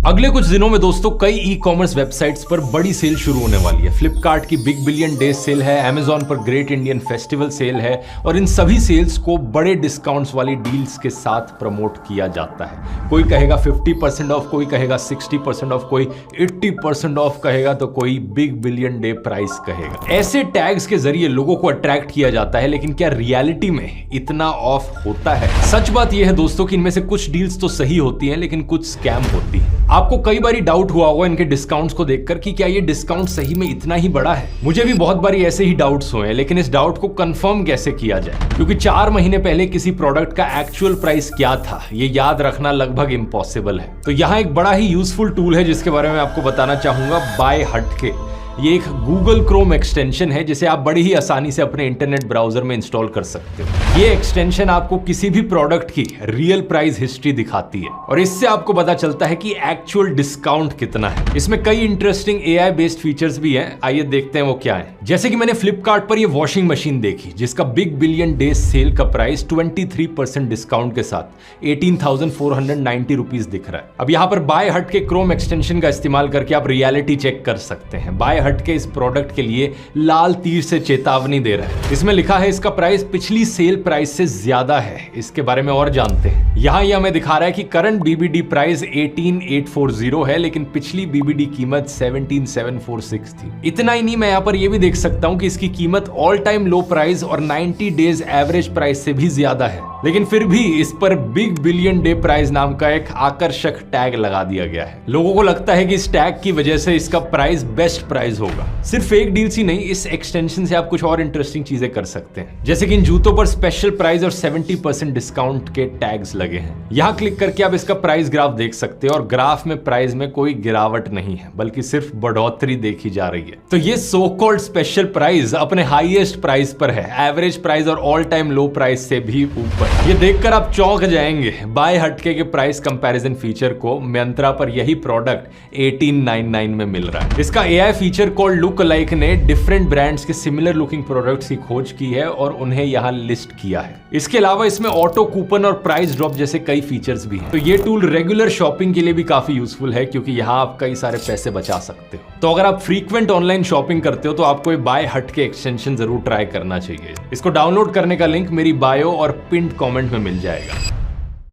अगले कुछ दिनों में दोस्तों कई ई कॉमर्स वेबसाइट्स पर बड़ी सेल शुरू होने वाली है। फ्लिपकार्ट की बिग बिलियन डेज सेल है, अमेजॉन पर ग्रेट इंडियन फेस्टिवल सेल है और इन सभी सेल्स को बड़े डिस्काउंट्स वाली डील्स के साथ प्रमोट किया जाता है। कोई कहेगा 50% ऑफ, कोई कहेगा 60% ऑफ, कोई 80% ऑफ कहेगा तो कोई बिग बिलियन डे प्राइस कहेगा। ऐसे टैग्स के जरिए लोगों को अट्रैक्ट किया जाता है, लेकिन क्या रियलिटी में इतना ऑफ होता है? सच बात यह है दोस्तों कि इनमें से कुछ डील्स तो सही होती हैं, लेकिन कुछ स्कैम होती है। आपको कई बारी डाउट हुआ होगा इनके डिस्काउंट्स को देखकर कि क्या ये डिस्काउंट सही में इतना ही बड़ा है। मुझे भी बहुत बारी ऐसे ही डाउट्स हुए हैं, लेकिन इस डाउट को कंफर्म कैसे किया जाए, क्योंकि 4 महीने पहले किसी प्रोडक्ट का एक्चुअल प्राइस क्या था ये याद रखना लगभग इम्पॉसिबल है। तो यहाँ एक बड़ा ही यूजफुल टूल है जिसके बारे में आपको बताना चाहूंगा, बाय हटके। ये एक गूगल क्रोम एक्सटेंशन है जिसे आप बड़ी ही आसानी से अपने इंटरनेट ब्राउजर में इंस्टॉल कर सकते हो। ये एक्सटेंशन आपको किसी भी प्रोडक्ट की रियल प्राइस हिस्ट्री दिखाती है और इससे आपको पता चलता है कि एक्चुअल डिस्काउंट कितना है। इसमें कई इंटरेस्टिंग एआई बेस्ड फीचर्स भी हैं, आइए देखते हैं वो क्या है। जैसे कि मैंने फ्लिपकार्ट पर ये वॉशिंग मशीन देखी जिसका बिग बिलियन डेज सेल का प्राइस 23% डिस्काउंट के साथ 18,490 रुपीज दिख रहा है। अब यहाँ पर बाय हट के क्रोम एक्सटेंशन का इस्तेमाल करके आप रियलिटी चेक कर सकते हैं। बाय हट के इस प्रोडक्ट के लिए लाल तीर से चेतावनी दे रहा है। इसमें लिखा है इसका प्राइस पिछली सेल प्राइस से ज्यादा है। इसके बारे में और जानते हैं। यहाँ ये हमें दिखा रहा है कि करंट बीबीडी प्राइस 18,840 है, लेकिन पिछली बीबीडी कीमत 17,746 थी। इतना ही नहीं, मैं यहाँ पर ये भी देख सकता हूँ कि इसकी कीमत ऑल टाइम लो प्राइस और 90 डेज एवरेज प्राइस से भी ज्यादा है, लेकिन फिर भी इस पर बिग बिलियन डे प्राइस नाम का एक आकर्षक टैग लगा दिया गया है। लोगों को लगता है कि इस टैग की वजह से इसका प्राइस बेस्ट प्राइस होगा। सिर्फ एक डील्स ही नहीं, इस एक्सटेंशन से आप कुछ और इंटरेस्टिंग चीजें कर सकते हैं, जैसे कि इन जूतों पर स्पेशल प्राइस और 70% डिस्काउंट के टैग्स लगे हैं। यहाँ क्लिक करके आप इसका प्राइस ग्राफ देख सकते हैं और ग्राफ में प्राइस में कोई गिरावट नहीं है, बल्कि सिर्फ बढ़ोतरी देखी जा रही है। तो ये सो कॉल्ड स्पेशल प्राइस अपने हाईएस्ट प्राइस पर है, एवरेज प्राइस और ऑल टाइम लो प्राइस से भी ऊपर। ये देखकर आप चौंक जाएंगे। बाय हटके के प्राइस कंपैरिजन फीचर को मिंत्रा पर यही प्रोडक्ट 1899 में मिल रहा है। इसका AI feature called look alike ने डिफरेंट ब्रांड्स के सिमिलर लुकिंग प्रोडक्ट्स की खोज की है और उन्हें यहाँ लिस्ट किया है। इसके अलावा इसमें ऑटो कूपन और प्राइस ड्रॉप जैसे कई फीचर्स भी हैं। तो ये टूल रेगुलर शॉपिंग के लिए भी काफी यूजफुल है, क्योंकि यहाँ आप कई सारे पैसे बचा सकते हो। तो अगर आप फ्रीक्वेंट ऑनलाइन शॉपिंग करते हो तो आपको ये बाय हटके एक्सटेंशन जरूर ट्राई करना चाहिए। इसको डाउनलोड करने का लिंक मेरी बायो और पिन्ड कमेंट में मिल जाएगा।